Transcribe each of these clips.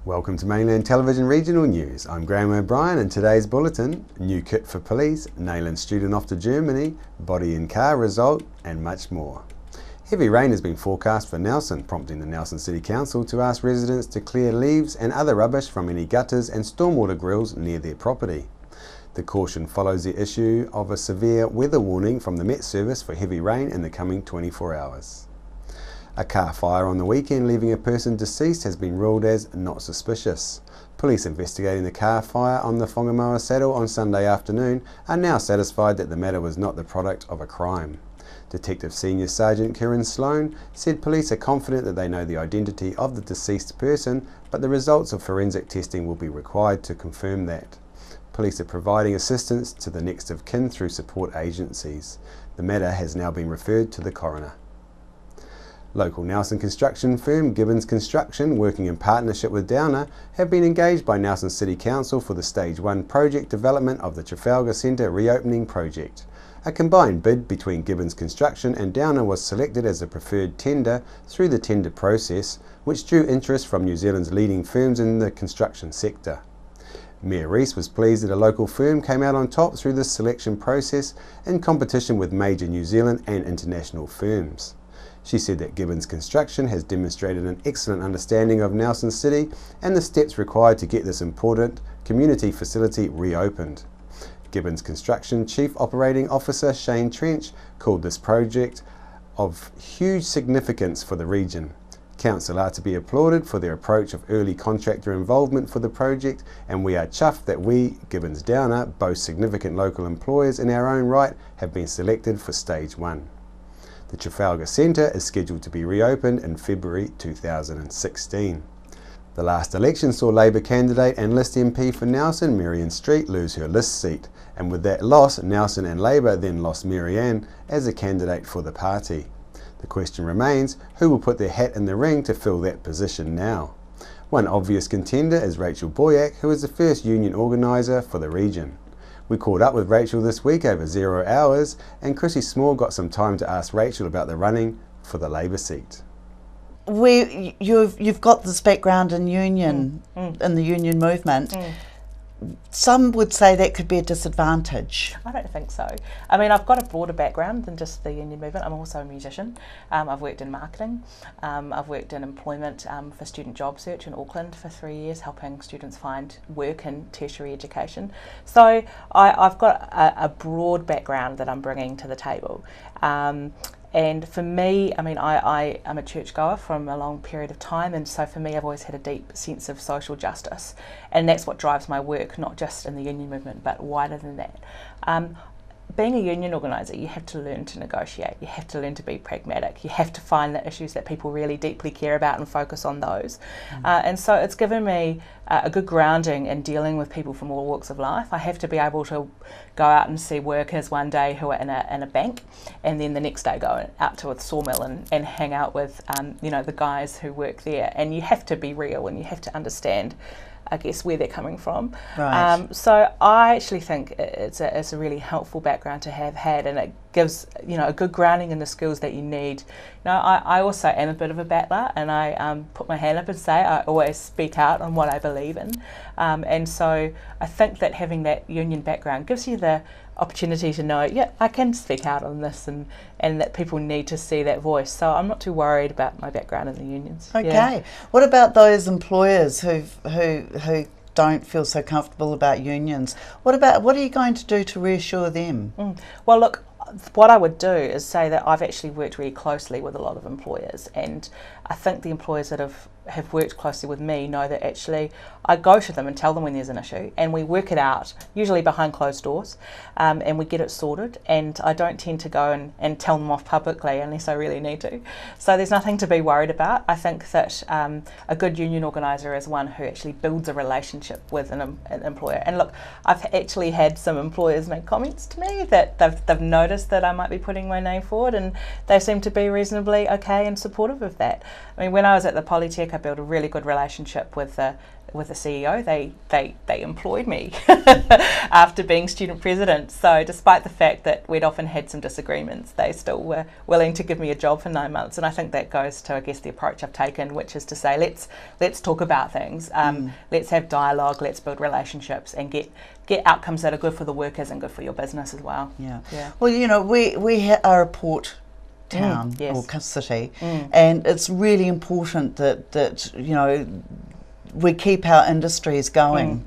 Welcome to Mainland Television Regional News. I'm Graham O'Brien and today's bulletin: new kit for police, Nayland student off to Germany, body in car result and much more. Heavy rain has been forecast for Nelson, prompting the Nelson City Council to ask residents to clear leaves and other rubbish from any gutters and stormwater grills near their property. The caution follows the issue of a severe weather warning from the Met Service for heavy rain in the coming 24 hours. A car fire on the weekend leaving a person deceased has been ruled as not suspicious. Police investigating the car fire on the Whangamoa Saddle on Sunday afternoon are now satisfied that the matter was not the product of a crime. Detective Senior Sergeant Kieran Sloan said police are confident that they know the identity of the deceased person, but the results of forensic testing will be required to confirm that. Police are providing assistance to the next of kin through support agencies. The matter has now been referred to the coroner. Local Nelson construction firm Gibbons Construction, working in partnership with Downer, have been engaged by Nelson City Council for the Stage 1 project development of the Trafalgar Centre reopening project. A combined bid between Gibbons Construction and Downer was selected as the preferred tender through the tender process, which drew interest from New Zealand's leading firms in the construction sector. Mayor Rees was pleased that a local firm came out on top through this selection process in competition with major New Zealand and international firms. She said that Gibbons Construction has demonstrated an excellent understanding of Nelson City and the steps required to get this important community facility reopened. Gibbons Construction Chief Operating Officer Shane Trench called this project of huge significance for the region. Council are to be applauded for their approach of early contractor involvement for the project, and we are chuffed that we, Gibbons Downer, both significant local employers in our own right, have been selected for Stage 1. The Trafalgar Centre is scheduled to be reopened in February 2016. The last election saw Labour candidate and list MP for Nelson, Marianne Street, lose her list seat, and with that loss, Nelson and Labour then lost Marianne as a candidate for the party. The question remains, who will put their hat in the ring to fill that position now? One obvious contender is Rachel Boyack, who is the first union organiser for the region. We caught up with Rachel this week over 0 hours, and Chrissy Small got some time to ask Rachel about the running for the Labour seat. You've got this background in union, in the union movement. Some would say that could be a disadvantage. I don't think so. I mean, I've got a broader background than just the union movement. I'm also a musician. I've worked in marketing. I've worked in employment for student job search in Auckland for 3 years, helping students find work in tertiary education. So I've got a broad background that I'm bringing to the table. And for me, I mean, I am a churchgoer from a long period of time, and so for me I've always had a deep sense of social justice, and that's what drives my work, not just in the union movement but wider than that. Being a union organiser, you have to learn to negotiate, you have to learn to be pragmatic, you have to find the issues that people really deeply care about and focus on those. And so it's given me a good grounding in dealing with people from all walks of life. I have to be able to go out and see workers one day who are in a bank, and then the next day go out to a sawmill and hang out with the guys who work there. And you have to be real and you have to understand, I guess, where they're coming from. Right. So I actually think it's a really helpful background to have had, and it gives a good grounding in the skills that you need. I also am a bit of a battler, and I put my hand up and say I always speak out on what I believe in, and so I think that having that union background gives you the opportunity to know, yeah, I can speak out on this, and that people need to see that voice. So I'm not too worried about my background in the unions. Okay. Yeah. What about those employers who don't feel so comfortable about unions? What are you going to do to reassure them? Well, look, what I would do is say that I've actually worked really closely with a lot of employers, and I think the employers that have worked closely with me know that actually I go to them and tell them when there's an issue, and we work it out, usually behind closed doors, and we get it sorted, and I don't tend to go and tell them off publicly unless I really need to. So there's nothing to be worried about. I think that a good union organiser is one who actually builds a relationship with an employer. And look, I've actually had some employers make comments to me that they've noticed noticed that I might be putting my name forward, and they seem to be reasonably okay and supportive of that. I mean, when I was at the Polytech, I built a really good relationship with the CEO. They employed me after being student president. So despite the fact that we'd often had some disagreements, they still were willing to give me a job for 9 months. And I think that goes to, I guess, the approach I've taken, which is to say, let's talk about things. Let's have dialogue. Let's build relationships and get outcomes that are good for the workers and good for your business as well. Yeah. Well, you know, we are a port town or city, and it's really important that you know, we keep our industries going.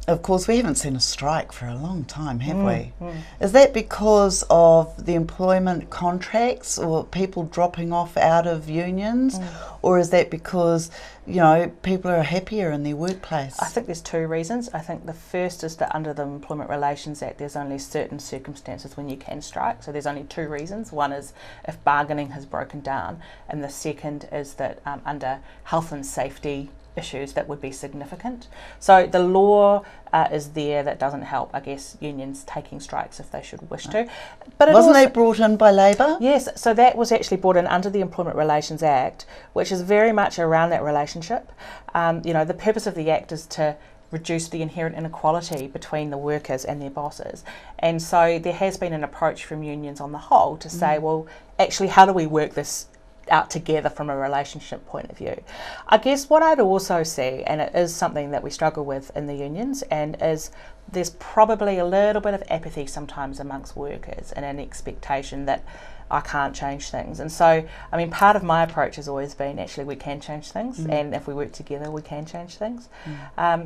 Of course, we haven't seen a strike for a long time, have we? Is that because of the employment contracts or people dropping off out of unions? Or is that because, you know, people are happier in their workplace? I think there's two reasons. I think the first is that under the Employment Relations Act, there's only certain circumstances when you can strike. So there's only two reasons. One is if bargaining has broken down, and the second is that under health and safety issues that would be significant. So the law is there that doesn't help, I guess, unions taking strikes if they should wish to. But wasn't that brought in by Labor? Yes, so that was actually brought in under the Employment Relations Act, which is very much around that relationship. You know, the purpose of the Act is to reduce the inherent inequality between the workers and their bosses. And so there has been an approach from unions on the whole to say, well, actually, how do we work this out together from a relationship point of view? I guess what I'd also see, and it is something that we struggle with in the unions, and is there's probably a little bit of apathy sometimes amongst workers and an expectation that I can't change things. And so, I mean, part of my approach has always been actually we can change things, and if we work together we can change things.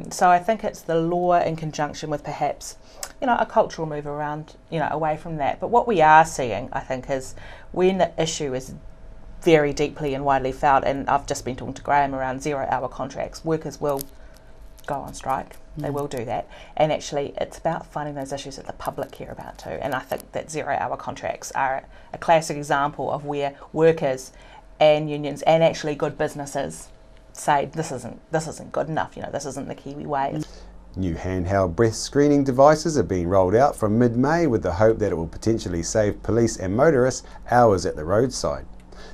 So I think it's the law in conjunction with perhaps, you know, a cultural move around, you know, away from that. But what we are seeing, I think, is when the issue is very deeply and widely felt, and I've just been talking to Graham around 0-hour contracts, workers will go on strike. They will do that, and actually it's about finding those issues that the public care about too. And I think that 0-hour contracts are a classic example of where workers and unions and actually good businesses say this isn't good enough, you know, this isn't the Kiwi way. New handheld breath screening devices are being rolled out from mid-May with the hope that it will potentially save police and motorists hours at the roadside.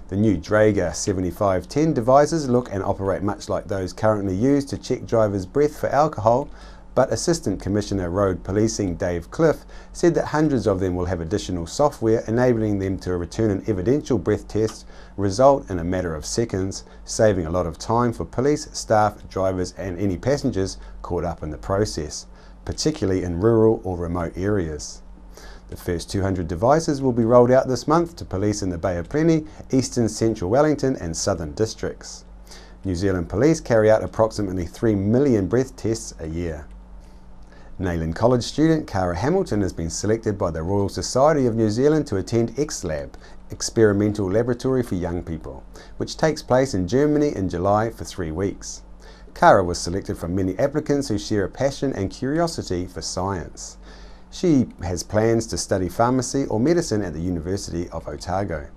The new Draeger 7510 devices look and operate much like those currently used to check drivers' breath for alcohol, but Assistant Commissioner Road Policing Dave Cliff said that hundreds of them will have additional software enabling them to return an evidential breath test result in a matter of seconds, saving a lot of time for police, staff, drivers and any passengers caught up in the process, particularly in rural or remote areas. The first 200 devices will be rolled out this month to police in the Bay of Plenty, Eastern, Central Wellington and Southern districts. New Zealand Police carry out approximately 3 million breath tests a year. Neyland College student Cara Hamilton has been selected by the Royal Society of New Zealand to attend XLab, Experimental Laboratory for Young People, which takes place in Germany in July for 3 weeks. Cara was selected from many applicants who share a passion and curiosity for science. She has plans to study pharmacy or medicine at the University of Otago.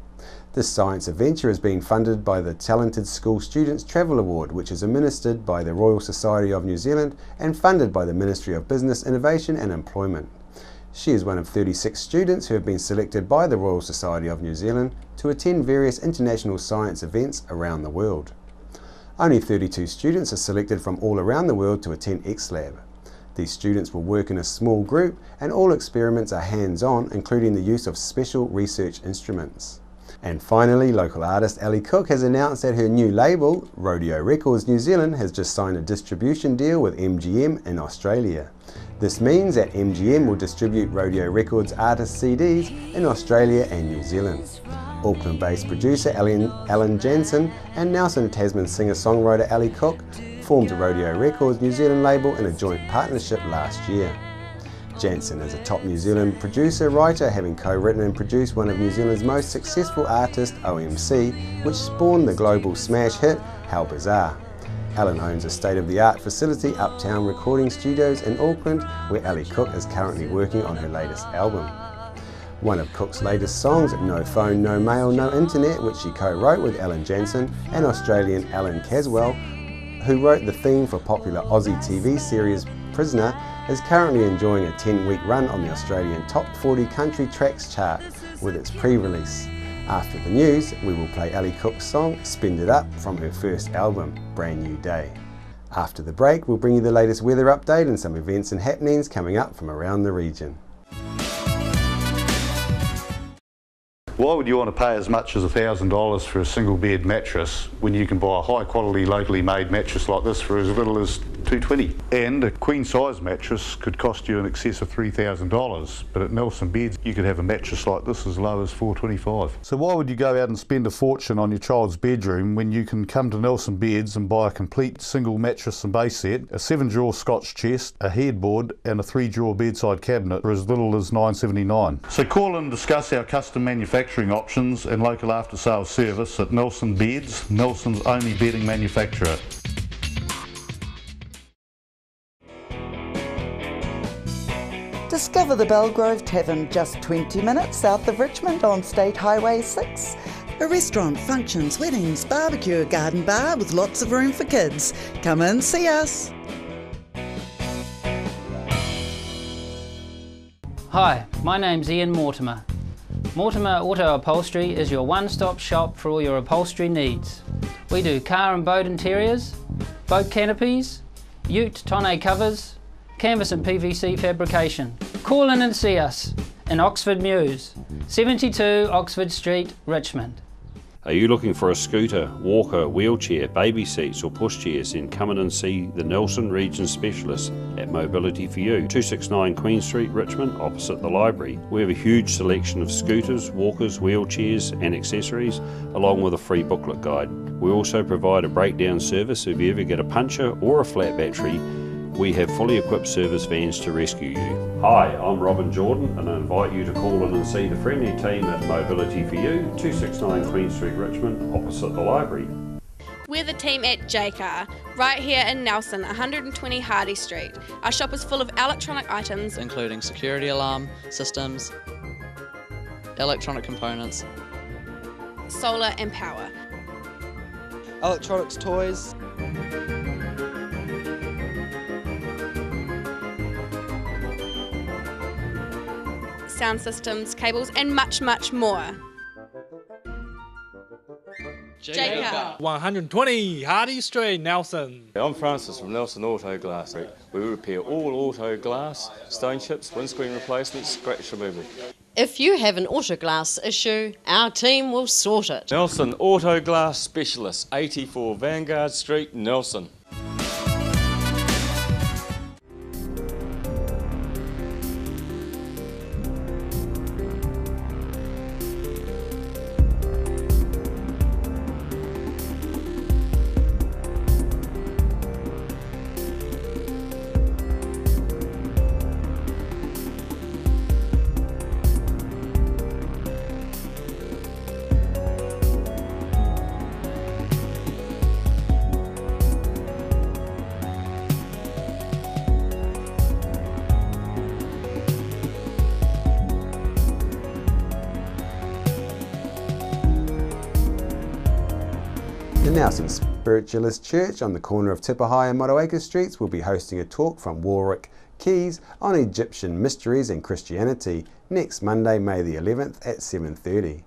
This science adventure is being funded by the Talented School Students Travel Award, which is administered by the Royal Society of New Zealand and funded by the Ministry of Business, Innovation and Employment. She is one of 36 students who have been selected by the Royal Society of New Zealand to attend various international science events around the world. Only 32 students are selected from all around the world to attend XLab. These students will work in a small group and all experiments are hands-on, including the use of special research instruments. And finally, local artist Ali Cook has announced that her new label, Rodeo Records New Zealand, has just signed a distribution deal with MGM in Australia. This means that MGM will distribute Rodeo Records artist CDs in Australia and New Zealand. Auckland-based producer Alan Jansen and Nelson Tasman singer-songwriter Ali Cook formed Rodeo Records New Zealand label in a joint partnership last year. Jansen is a top New Zealand producer-writer, having co-written and produced one of New Zealand's most successful artists, OMC, which spawned the global smash hit, How Bizarre. Alan owns a state-of-the-art facility, Uptown Recording Studios in Auckland, where Ali Cook is currently working on her latest album. One of Cook's latest songs, No Phone, No Mail, No Internet, which she co-wrote with Alan Jansen and Australian Alan Caswell, who wrote the theme for popular Aussie TV series Prisoner, is currently enjoying a 10-week run on the Australian Top 40 Country Tracks chart with its pre-release. After the news, we will play Ali Cook's song Spend It Up from her first album, Brand New Day. After the break, we'll bring you the latest weather update and some events and happenings coming up from around the region. Why would you want to pay as much as $1,000 for a single bed mattress when you can buy a high quality locally made mattress like this for as little as $220? And a queen size mattress could cost you in excess of $3,000, but at Nelson Beds you could have a mattress like this as low as $425. So why would you go out and spend a fortune on your child's bedroom when you can come to Nelson Beds and buy a complete single mattress and base set, a 7-drawer Scotch chest, a headboard and a 3-drawer bedside cabinet for as little as $979? So call and discuss our custom manufacturing options and local after sales service at Nelson Beds, Nelson's only bedding manufacturer. Discover the Belgrove Tavern just 20 minutes south of Richmond on State Highway 6. A restaurant, functions, weddings, barbecue, garden bar with lots of room for kids. Come and see us. Hi, my name's Ian Mortimer. Mortimer Auto Upholstery is your one-stop shop for all your upholstery needs. We do car and boat interiors, boat canopies, ute tonneau covers, canvas and PVC fabrication. Call in and see us in Oxford Mews, 72 Oxford Street, Richmond. Are you looking for a scooter, walker, wheelchair, baby seats or pushchairs? Then come in and see the Nelson Region Specialist at Mobility for You, 269 Queen Street, Richmond, opposite the library. We have a huge selection of scooters, walkers, wheelchairs and accessories, along with a free booklet guide. We also provide a breakdown service if you ever get a puncture or a flat battery. We have fully equipped service vans to rescue you. Hi, I'm Robin Jordan and I invite you to call in and see the friendly team at Mobility for You, 269 Queen Street, Richmond, opposite the library. We're the team at Jaycar, right here in Nelson, 120 Hardy Street. Our shop is full of electronic items, including security alarm systems, electronic components, solar and power, electronics, toys, sound systems, cables and much, much more. Jaycar. 120 Hardy Street, Nelson. I'm Francis from Nelson Auto Glass. We repair all auto glass, stone chips, windscreen replacements, scratch removal. If you have an auto glass issue, our team will sort it. Nelson Auto Glass Specialist, 84 Vanguard Street, Nelson. The Nelson Spiritualist Church on the corner of Tipahai and Motueka Streets will be hosting a talk from Warwick Keys on Egyptian mysteries and Christianity next Monday, May the 11th at 7:30.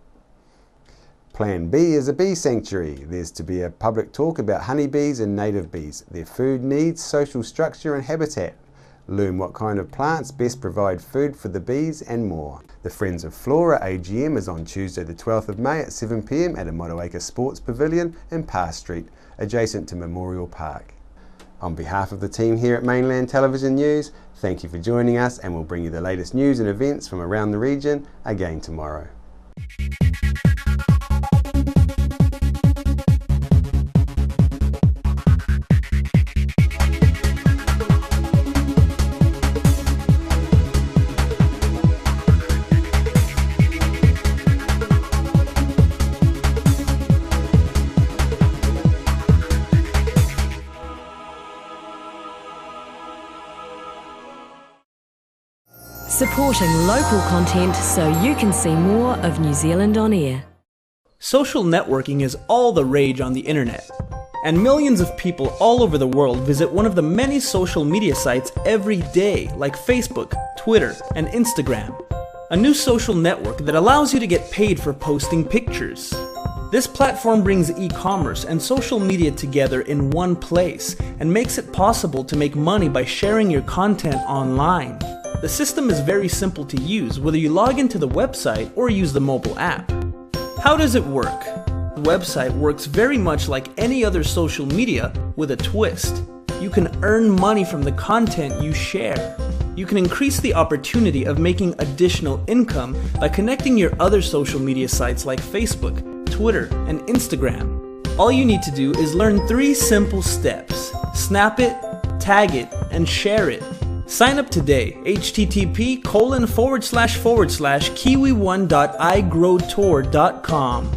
Plan B is a bee sanctuary. There's to be a public talk about honeybees and native bees, their food needs, social structure and habitat. Learn what kind of plants best provide food for the bees and more. The Friends of Flora AGM is on Tuesday the 12th of May at 7 p.m. at a Motueka Sports Pavilion in Parr Street, adjacent to Memorial Park. On behalf of the team here at Mainland Television News, thank you for joining us, and we'll bring you the latest news and events from around the region again tomorrow. Supporting local content so you can see more of New Zealand on air. Social networking is all the rage on the internet. And millions of people all over the world visit one of the many social media sites every day, like Facebook, Twitter, and Instagram. A new social network that allows you to get paid for posting pictures. This platform brings e-commerce and social media together in one place and makes it possible to make money by sharing your content online. The system is very simple to use, whether you log into the website or use the mobile app. How does it work? The website works very much like any other social media with a twist. You can earn money from the content you share. You can increase the opportunity of making additional income by connecting your other social media sites like Facebook, Twitter, and Instagram. All you need to do is learn 3 simple steps. Snap it, tag it, and share it. Sign up today, http://kiwi1.igrowtour.com.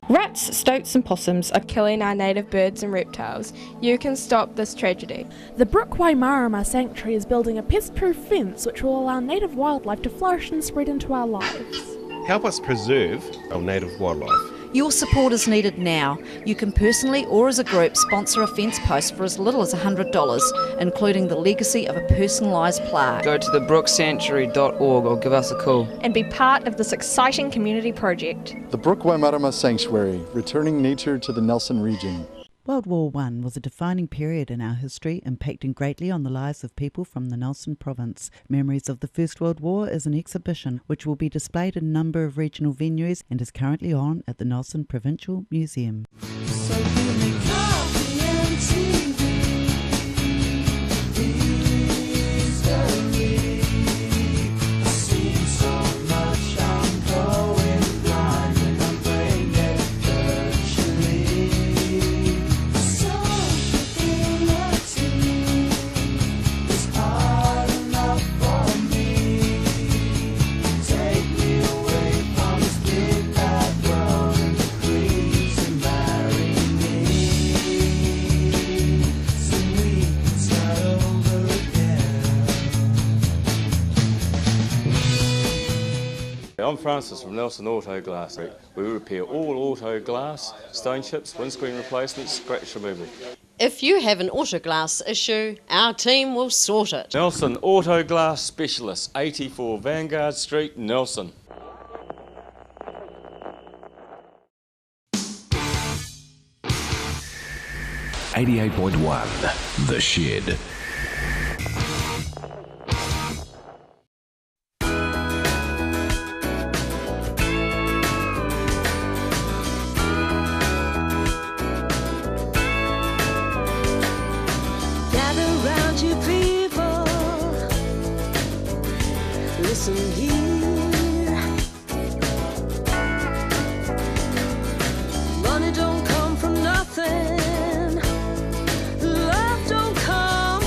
Rats, stoats and possums are killing our native birds and reptiles. You can stop this tragedy. The Brook Waimarama Sanctuary is building a pest-proof fence which will allow native wildlife to flourish and spread into our lives. Help us preserve our native wildlife. Your support is needed now. You can personally or as a group sponsor a fence post for as little as $100, including the legacy of a personalised plaque. Go to thebrooksanctuary.org or give us a call. And be part of this exciting community project. The Brook Waimarama Sanctuary, returning nature to the Nelson region. World War I was a defining period in our history, impacting greatly on the lives of people from the Nelson province. Memories of the First World War is an exhibition which will be displayed in a number of regional venues and is currently on at the Nelson Provincial Museum. I'm Francis from Nelson Auto Glass. We repair all auto glass, stone chips, windscreen replacements, scratch removal. If you have an auto glass issue, our team will sort it. Nelson Auto Glass Specialists, 84 Vanguard Street, Nelson. .1 The Shed. Listen here. Money don't come from nothing. Love don't come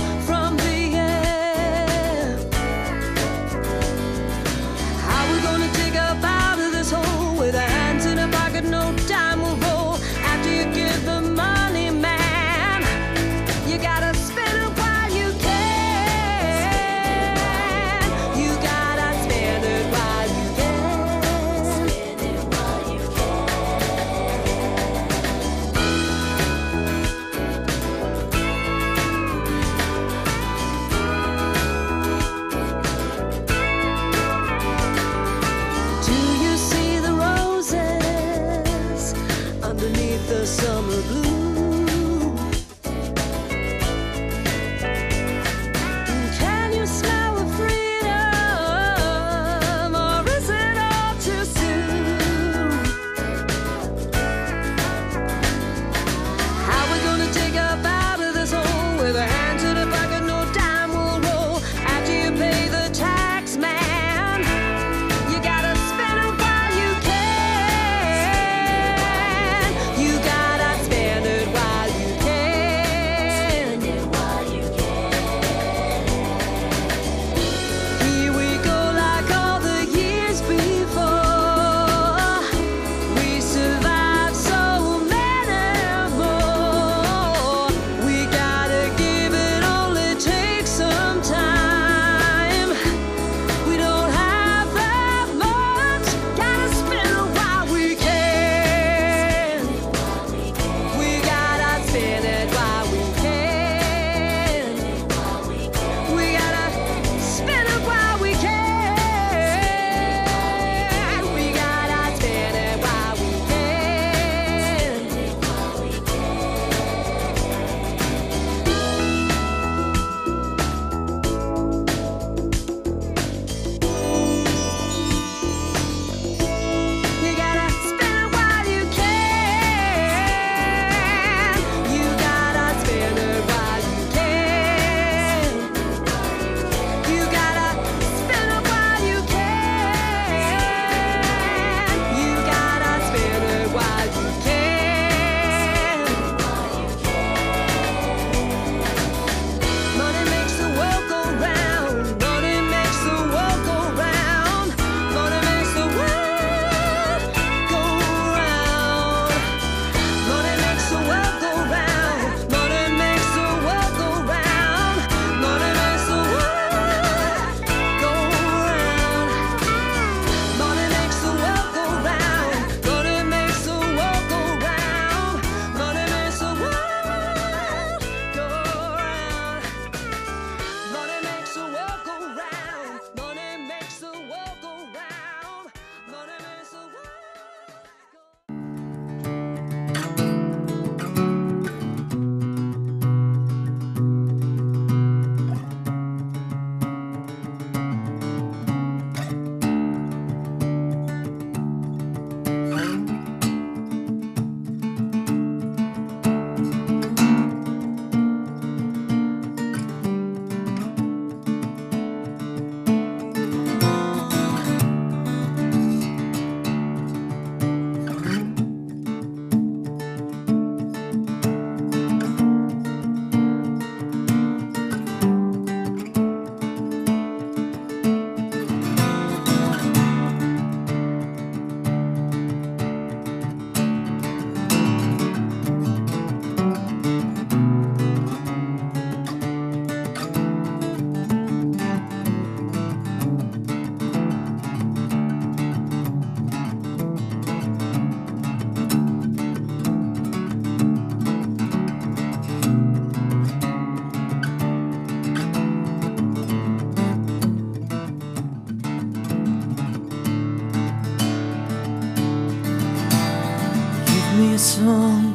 me a song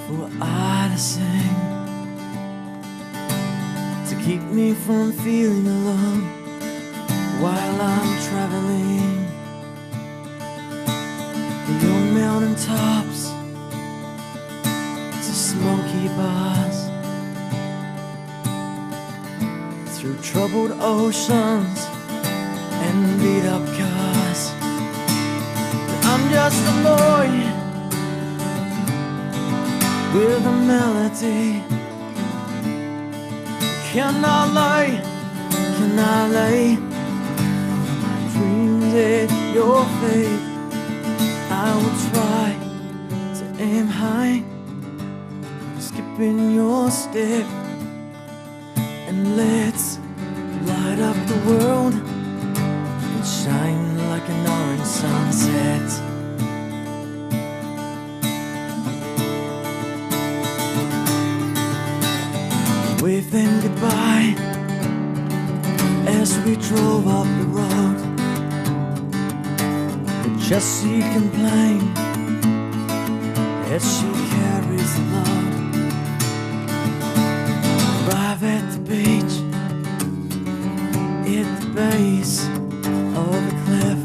for I to sing, to keep me from feeling alone while I'm traveling. Beyond mountain tops to smoky bars, through troubled oceans and beat up cars. I'm just a boy with a melody. Can I lay my dreams at your feet? I will try to aim high, skip in your step, and let's light up the world and shine like an orange sunset. Wave them goodbye as we drove up the road. But Jessie complained as she carries the load. Arrive at the beach, at the base of the cliff.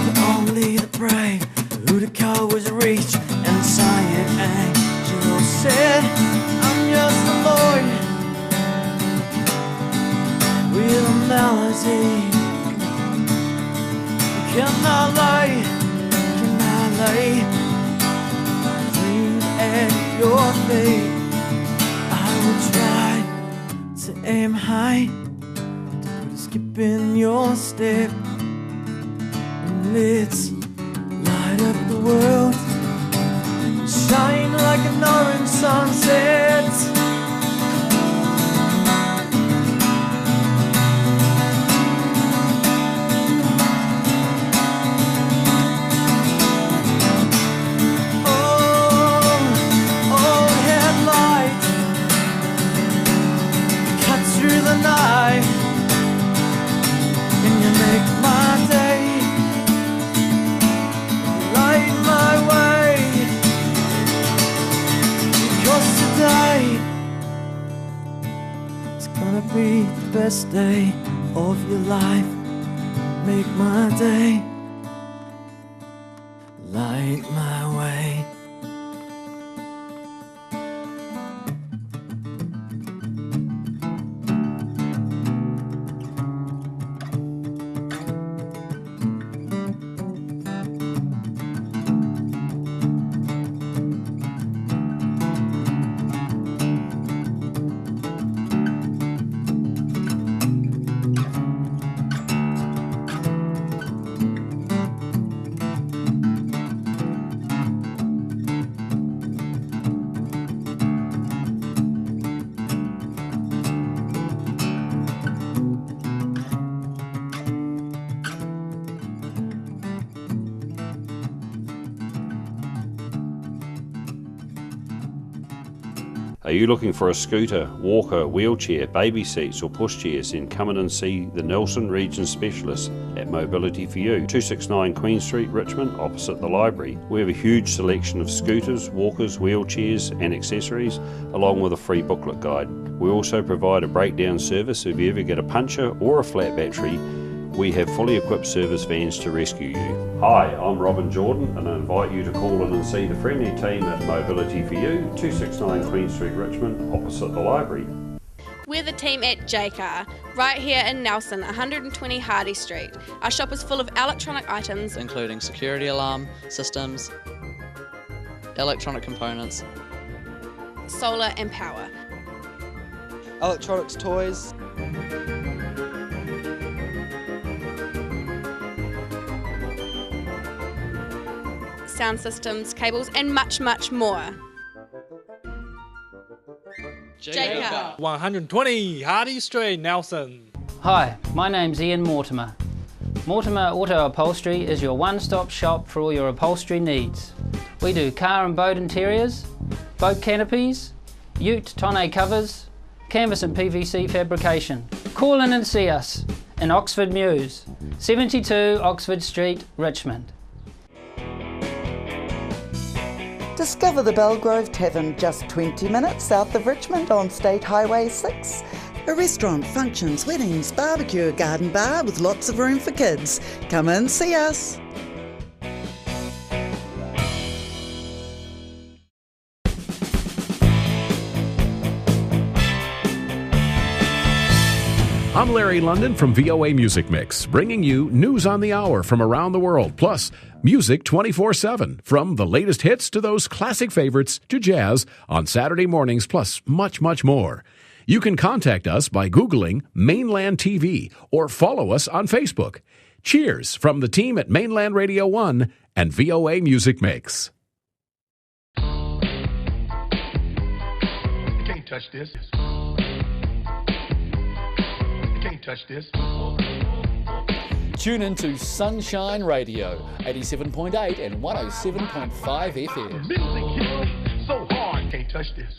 But only the brave who the cowards reach, and the silent angel said, I'm just a boy with a melody. Can I lay my dreams at your feet? I will try to aim high, to put a skip in your step, and let's light up the world, shine like an orange sunset. Be the best day of your life. Make my day, light my way. Are you looking for a scooter, walker, wheelchair, baby seats or pushchairs? Then come in and see the Nelson Region Specialists at Mobility for You, 269 Queen Street, Richmond, opposite the library. We have a huge selection of scooters, walkers, wheelchairs and accessories, along with a free booklet guide. We also provide a breakdown service if you ever get a puncture or a flat battery. We have fully equipped service vans to rescue you. Hi, I'm Robin Jordan and I invite you to call in and see the friendly team at Mobility for You, 269 Queen Street, Richmond, opposite the library. We're the team at J-Car, right here in Nelson, 120 Hardy Street. Our shop is full of electronic items, including security alarm systems, electronic components, solar and power, electronics toys, sound systems, cables and much, much more. J-Car. 120 Hardy Street, Nelson. Hi, my name's Ian Mortimer. Mortimer Auto Upholstery is your one-stop shop for all your upholstery needs. We do car and boat interiors, boat canopies, ute tonneau covers, canvas and PVC fabrication. Call in and see us in Oxford Mews, 72 Oxford Street, Richmond. Discover the Belgrove Tavern just 20 minutes south of Richmond on State Highway 6. A restaurant, functions, weddings, barbecue, a garden bar with lots of room for kids. Come and see us. I'm Larry London from VOA Music Mix, bringing you news on the hour from around the world, plus music 24/7, from the latest hits to those classic favorites to jazz on Saturday mornings, plus much, much more. You can contact us by Googling Mainland TV or follow us on Facebook. Cheers from the team at Mainland Radio 1 and VOA Music Mix. You can't touch this. Touch this. Tune into Sunshine Radio, 87.8 and 107.5 FM. Music hits so hard, can't touch this.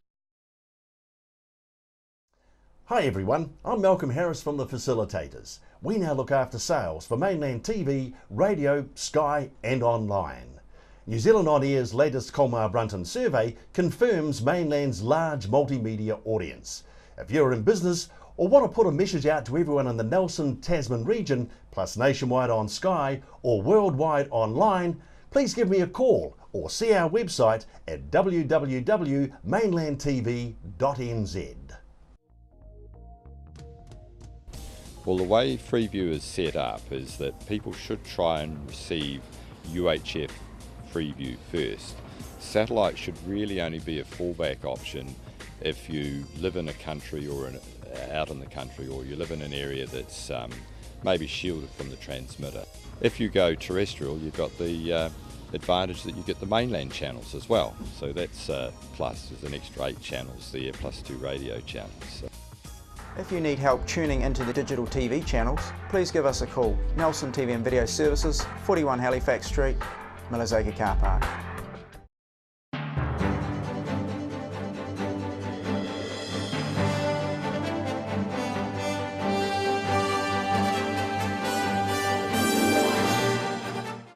Hi everyone, I'm Malcolm Harris from The Facilitators. We now look after sales for Mainland TV, radio, Sky and online. New Zealand On Air's latest Colmar Brunton survey confirms Mainland's large multimedia audience. If you're in business or want to put a message out to everyone in the Nelson Tasman region, plus nationwide on Sky or worldwide online, please give me a call or see our website at www.mainlandtv.nz. Well, the way Freeview is set up is that people should try and receive UHF Freeview first. Satellite should really only be a fallback option if you live in a country or out in the country, or you live in an area that's maybe shielded from the transmitter. If you go terrestrial, you've got the advantage that you get the mainland channels as well. So that's plus, there's an extra 8 channels there, plus 2 radio channels. So. If you need help tuning into the digital TV channels, please give us a call. Nelson TV and Video Services, 41 Halifax Street, Millers Acre Car Park.